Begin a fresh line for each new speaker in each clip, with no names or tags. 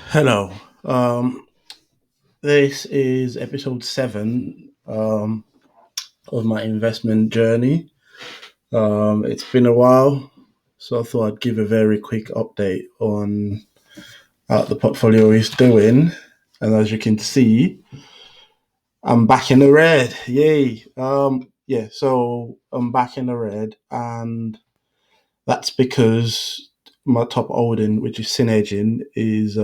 Hello. This is episode 7 of my investment journey. It's been a while, so I thought I'd give a very quick update on how the portfolio is doing. And as you can see, I'm back in the red. Yay. Yeah, so I'm back in the red, and that's because my top holding, which is Synergin, is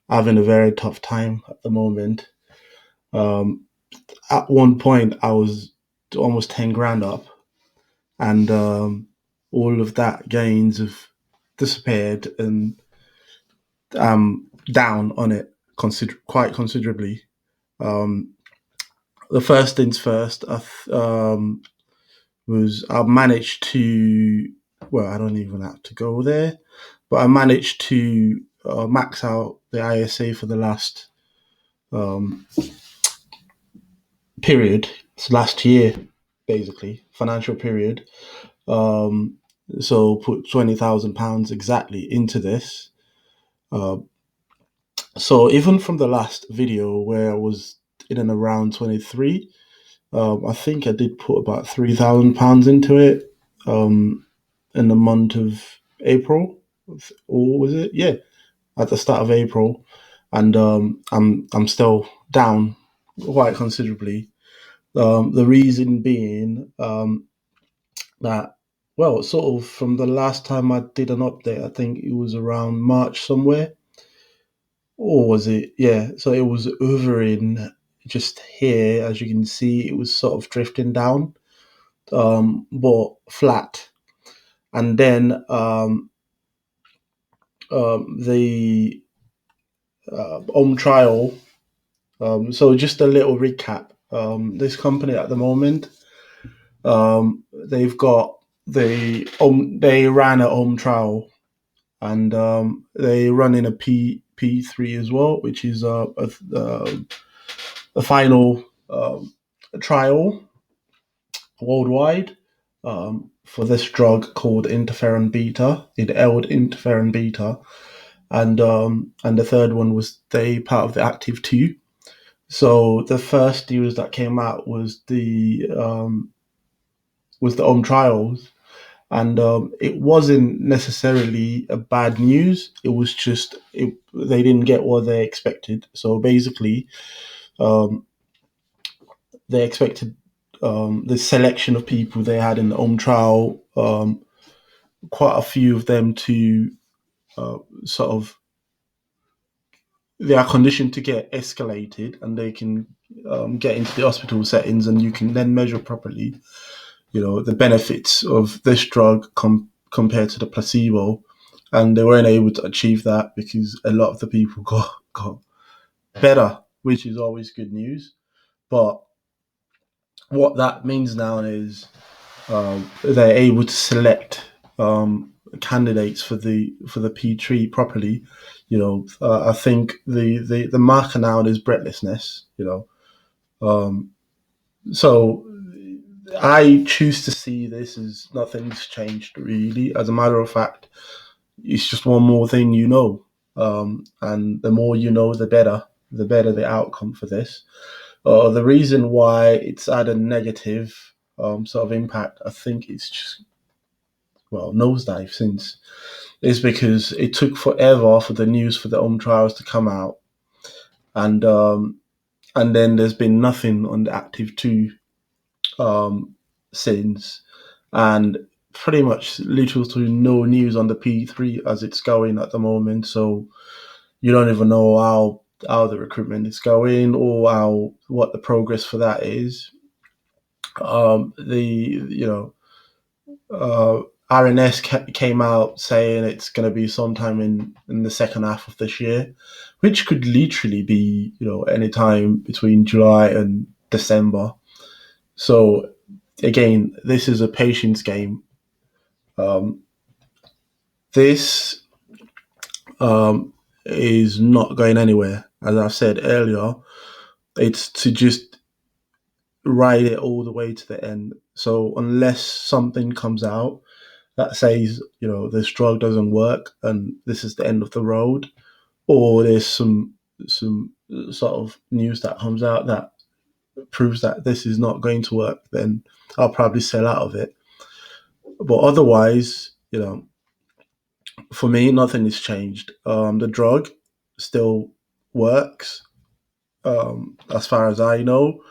having a very tough time at the moment. Um, at one point, I was almost 10 grand up, and all of that gains have disappeared, and I'm down on it quite considerably. Um, the first things first, was I managed to, well, I don't even have to go there, but I managed to max out the ISA for the last um, period. It's last year, basically, financial period. Um, so put £20,000 exactly into this. Uh, so even from the last video where I was in and around 23, I think I did put about £3,000 into it in the month of April, or was it? Yeah, at the start of April, and I'm still down quite considerably. The reason being that, well, sort of from the last time I did an update, I think it was around March somewhere, or was it? Yeah, so it was over in just here, as you can see, it was sort of drifting down, but flat. And then the home trial. So just a little recap. This company at the moment, they've got they ran a home trial, and they run in a P3 as well, which is a final trial worldwide for this drug called interferon beta, inhaled interferon beta, and the third one was they part of the active two. So the first news that came out was the home trials, and it wasn't necessarily a bad news. It was just they didn't get what they expected. So basically, um, they expected the selection of people they had in the home trial, quite a few of them to sort of their condition to get escalated, and they can get into the hospital settings, and you can then measure properly, the benefits of this drug compared to the placebo. And they weren't able to achieve that because a lot of the people got better, which is always good news. But what that means now is they're able to select candidates for the P3 properly. I think the marker now is breathlessness. Um, so I choose to see this as nothing's changed really. As a matter of fact, it's just one more thing and the more you know, the better. The better the outcome for this. The reason why it's had a negative sort of impact, I think it's just, well, nosedive since, is because it took forever for the news for the home trials to come out, and and then there's been nothing on the active two since, and pretty much little to no news on the P3 as it's going at the moment. So you don't even know how the recruitment is going, or how what the progress for that is. The uh, RNS came out saying it's going to be sometime in the second half of this year, which could literally be any time between July and December. So again, this is a patience game. Um, this is not going anywhere. As I've said earlier, it's to just ride it all the way to the end. So unless something comes out that says, this drug doesn't work and this is the end of the road, or there's some sort of news that comes out that proves that this is not going to work, then I'll probably sell out of it. But otherwise, for me, nothing has changed. The drug still works, as far as I know.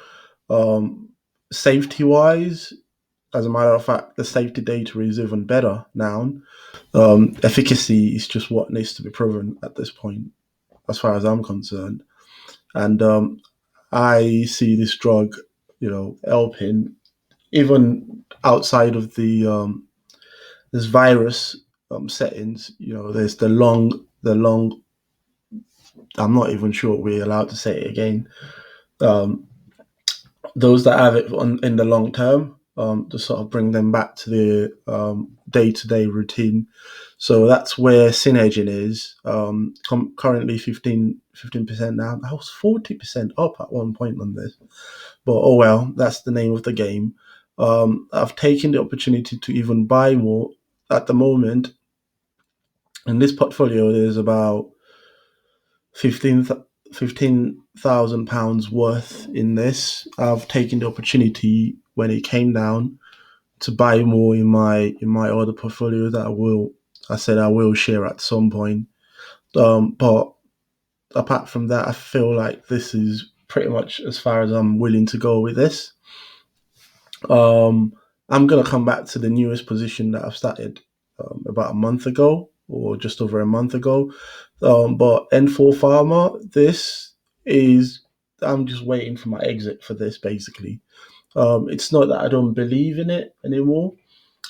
Um, Safety wise, as a matter of fact, the safety data is even better now. Efficacy is just what needs to be proven at this point, as far as I'm concerned. And I see this drug, helping even outside of the this virus settings. There's the long. I'm not even sure we're allowed to say it again. Um, those that have it in the long term, to sort of bring them back to the day-to-day routine. So that's where Synergin is. Currently 15% now. I was 40% up at one point on this. But oh well, that's the name of the game. I've taken the opportunity to even buy more at the moment. In this portfolio, there's about 15 £15,000 worth in this. I've taken the opportunity when it came down to buy more in my other portfolio that I said I will share at some point. But apart from that, I feel like this is pretty much as far as I'm willing to go with this. Um, I'm gonna come back to the newest position that I've started about a month ago or just over a month ago. But N4 Pharma, this is I'm just waiting for my exit for this basically. It's not that I don't believe in it anymore.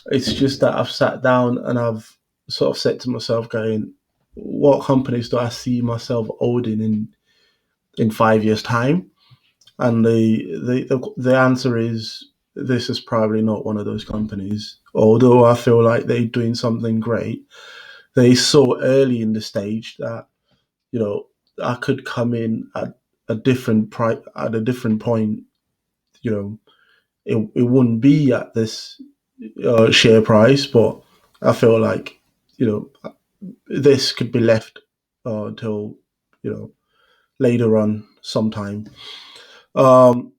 It's just that I've sat down and I've sort of said to myself, going, what companies do I see myself holding in 5 years' time? And the answer is this is probably not one of those companies. Although I feel like they're doing something great, they so early in the stage that you know I could come in at a different price at a different point. You know, it wouldn't be at this share price, but I feel like you know this could be left until you know later on sometime. Um,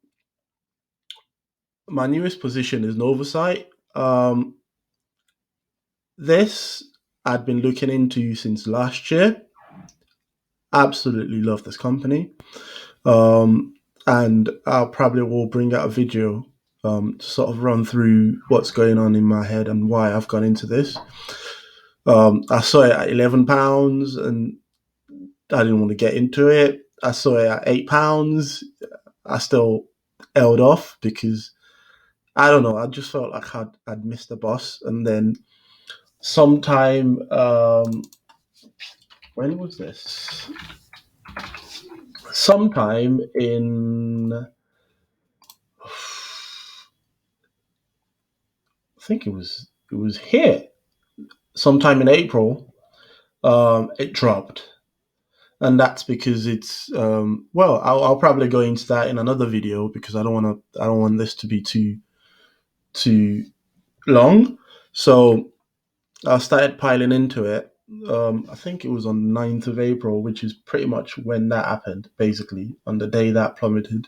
my newest position is an oversight. This I'd been looking into since last year. Absolutely love this company. Um, and I probably will bring out a video to sort of run through what's going on in my head and why I've gone into this. I saw it at £11 and I didn't want to get into it. I saw it at £8. I still held off because I don't know. I just felt like I'd missed the bus. And then sometime, when was this? Sometime in, I think it was here. Sometime in April, it dropped, and that's because it's well. I'll probably go into that in another video because I don't want this to be too long. So I started piling into it. I think it was on the 9th of April, which is pretty much when that happened, basically, on the day that plummeted.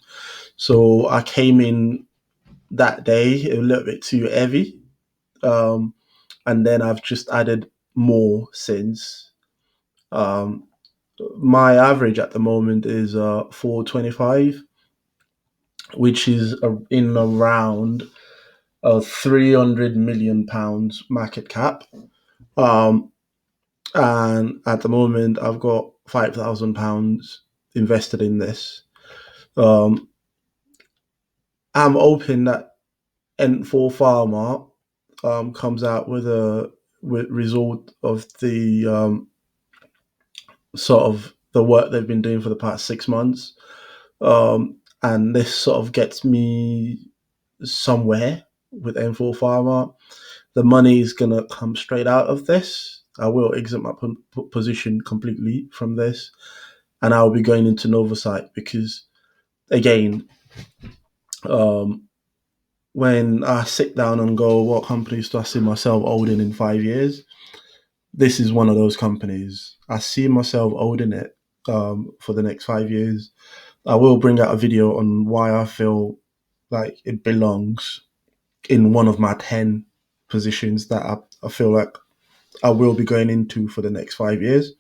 So I came in that day a little bit too heavy. Um, and then I've just added more since. Um, my average at the moment is 425, which is in around a £300 million market cap. Um, and at the moment, I've got £5,000 invested in this. Um, I'm hoping that N4 Pharma comes out with a result of the sort of the work they've been doing for the past 6 months. And this sort of gets me somewhere with N4 Pharma. The money is going to come straight out of this. I will exit my position completely from this, and I'll be going into Novocyte because, again, um, when I sit down and go, what companies do I see myself holding in 5 years? this is one of those companies. I see myself holding it for the next 5 years. I will bring out a video on why I feel like it belongs in one of my 10 positions that I feel like I will be going into for the next 5 years.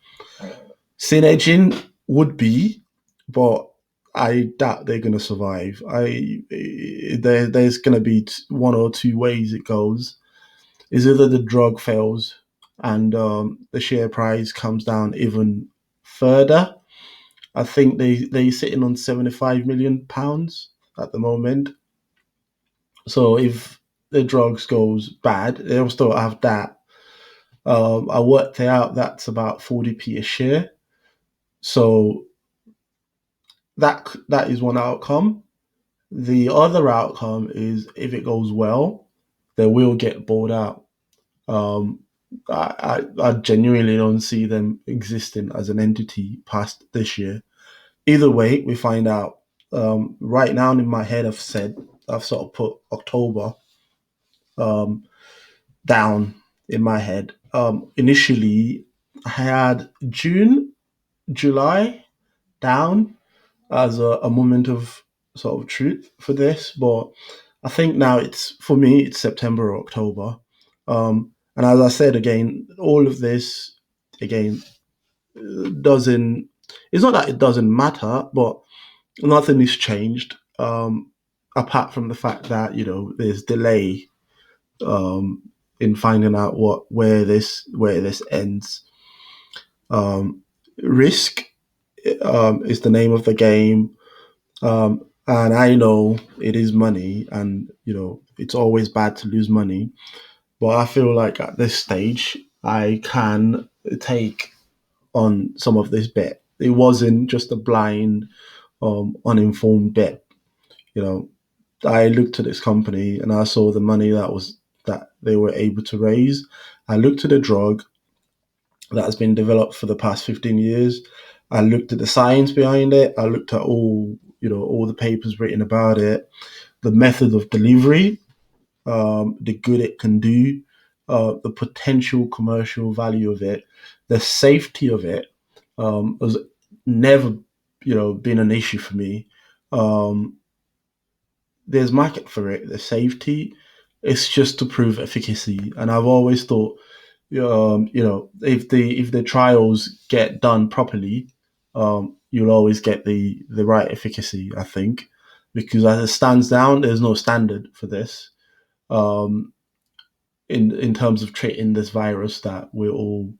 Sin would be, but I doubt they're going to survive. There's going to be one or two ways it goes. Is either the drug fails and the share price comes down even further. I think they're sitting on £75 million at the moment. So if the drugs goes bad, they'll still have that. I worked it out. That's about 40p a share. So that is one outcome. The other outcome is if it goes well, they will get bought out. Um, I genuinely don't see them existing as an entity past this year. Either way, we find out. Right now, in my head, I've sort of put October um, down in my head. Initially, I had June, July down as a moment of sort of truth for this, but I think now it's for me it's September or October. And as I said again, all of this again doesn't. It's not that it doesn't matter, but nothing has changed. Apart from the fact that there's delay in finding out where this ends. Um, Risk is the name of the game. And I know it is money, and it's always bad to lose money. But I feel like at this stage, I can take on some of this bet. It wasn't just a blind, uninformed bet. You know, I looked at this company and I saw the money that they were able to raise. I looked at the drug that has been developed for the past 15 years. I looked at the science behind it. I looked at all the papers written about it, the method of delivery, the good it can do, the potential commercial value of it, the safety of it has never, been an issue for me. Um, there's market for it. The safety, it's just to prove efficacy, and I've always thought if the trials get done properly, you'll always get the right efficacy. I think because as it stands down, there's no standard for this um, in terms of treating this virus that we're all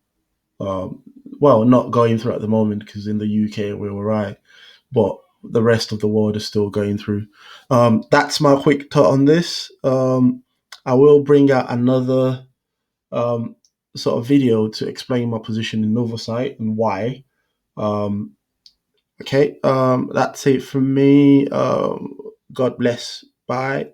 um, well not going through at the moment because in the UK we're all right, but the rest of the world is still going through. That's my quick thought on this. I will bring out another um, sort of video to explain my position in Novocyte and why. Um, okay, that's it from me. God bless. Bye.